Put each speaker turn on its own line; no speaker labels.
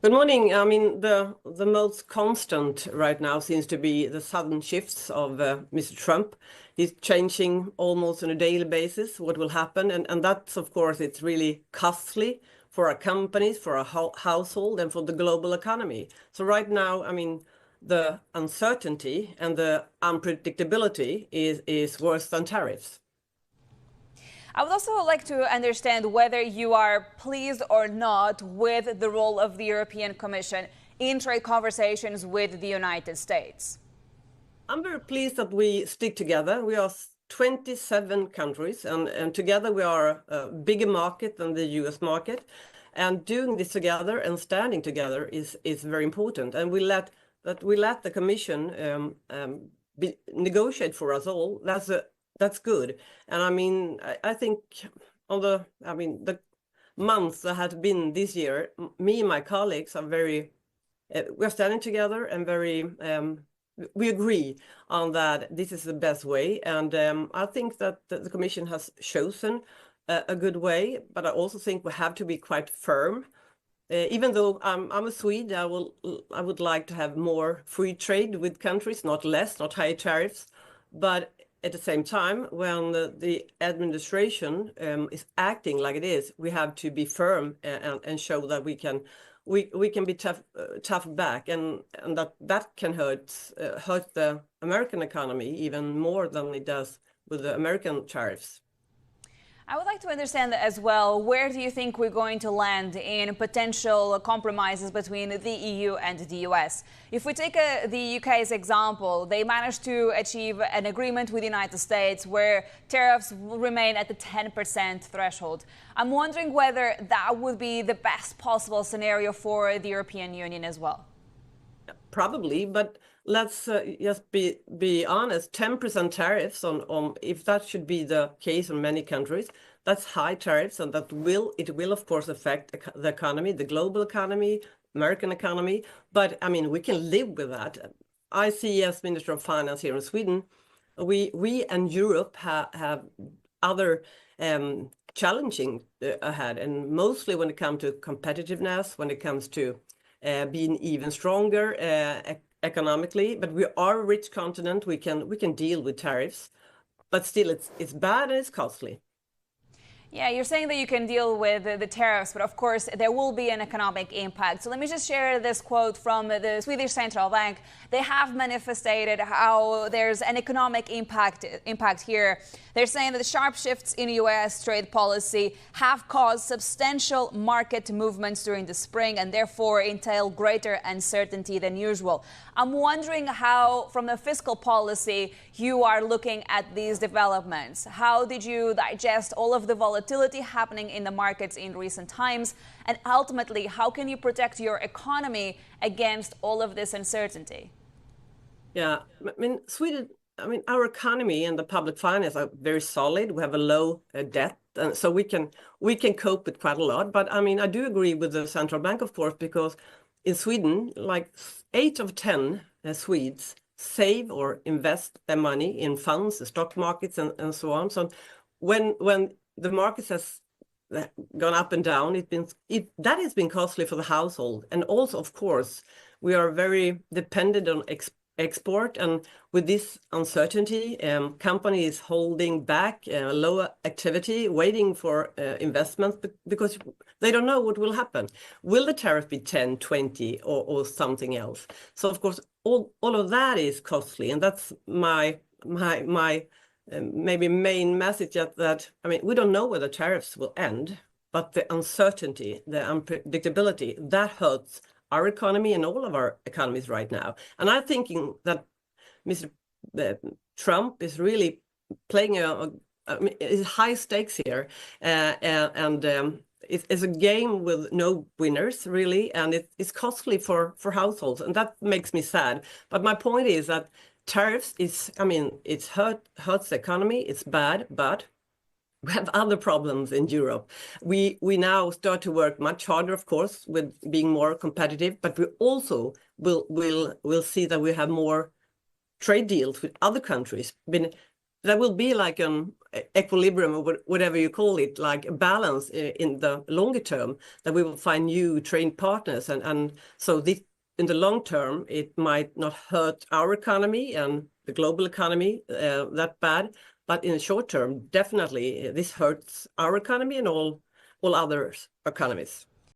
Good morning. I mean, the most constant right now seems to be the sudden shifts of Mr. Trump. He's changing almost on a daily basis what will happen, and that's of course it's really costly for our companies, for our household, and for the global economy. So right now, I mean, the uncertainty and the unpredictability is worse than tariffs.
I would also like to understand whether you are pleased or not with the role of the European Commission in trade conversations with the United States.
I'm very pleased that we stick together. We are 27 countries, and together we are a bigger market than the US market. And doing this together and standing together is very important. And we let the Commission negotiate for us all. That's good. And I mean, I think the months that have been this year, me and my colleagues are we're standing together and we agree on that this is the best way. And I think that the Commission has chosen a good way, but I also think we have to be quite firm. Even though I'm a Swede, I would like to have more free trade with countries, not less, not higher tariffs. But at the same time, when the administration is acting like it is, we have to be firm and show that we can be tough back, and that can hurt the American economy even more than it does with the American tariffs.
I would like to understand as well, where do you think we're going to land in potential compromises between the EU and the US? If we take the UK's example, they managed to achieve an agreement with the United States where tariffs will remain at the 10% threshold. I'm wondering whether that would be the best possible scenario for the European Union as well.
Probably, but let's just be honest. 10% tariffs on if that should be the case in many countries, that's high tariffs, and it will of course affect the economy, the global economy, American economy. But I mean, we can live with that. I see as Minister of Finance here in Sweden, we and Europe have other challenging ahead, and mostly when it comes to competitiveness, when it comes to being even stronger economically. But we are a rich continent. We can deal with tariffs, but still it's bad and it's costly.
Yeah, you're saying that you can deal with the tariffs, but of course there will be an economic impact. So let me just share this quote from the Swedish Central Bank. They have manifested how there's an economic impact here. They're saying that the sharp shifts in US trade policy have caused substantial market movements during the spring and therefore entail greater uncertainty than usual. I'm wondering how, from a fiscal policy, you are looking at these developments. How did you digest all of the volatility happening in the markets in recent times? And ultimately, how can you protect your economy against all of this uncertainty?
Yeah, I mean, our economy and the public finance are very solid. We have a low debt, and so we can cope with quite a lot. But I mean, I do agree with the central bank, of course, because in Sweden, like 8 of 10 Swedes save or invest their money in funds, the stock markets, and so on. So when the markets has gone up and down, that has been costly for the household, and also, of course, we are very dependent on export, and with this uncertainty, companies holding back lower activity, waiting for investments because they don't know what will happen. Will the tariff be 10, 20, or something else? So of course, all of that is costly, and that's my maybe main message, that I mean, we don't know where the tariffs will end, but the uncertainty, the unpredictability, that hurts our economy and all of our economies right now. And I'm thinking that Mr. Trump is really playing it's high stakes here, and it's a game with no winners really, and it's costly for households, and that makes me sad. But my point is that tariffs it hurts the economy, it's bad, but we have other problems in Europe. We now start to work much harder, of course, with being more competitive, but we also will see that we have more trade deals with other countries. there will be like an equilibrium or whatever you call it, like a balance in the longer term, that we will find new trade partners. And so this, in the long term, it might not hurt our economy and the global economy that bad. But in the short term, definitely this hurts our economy and all other economies.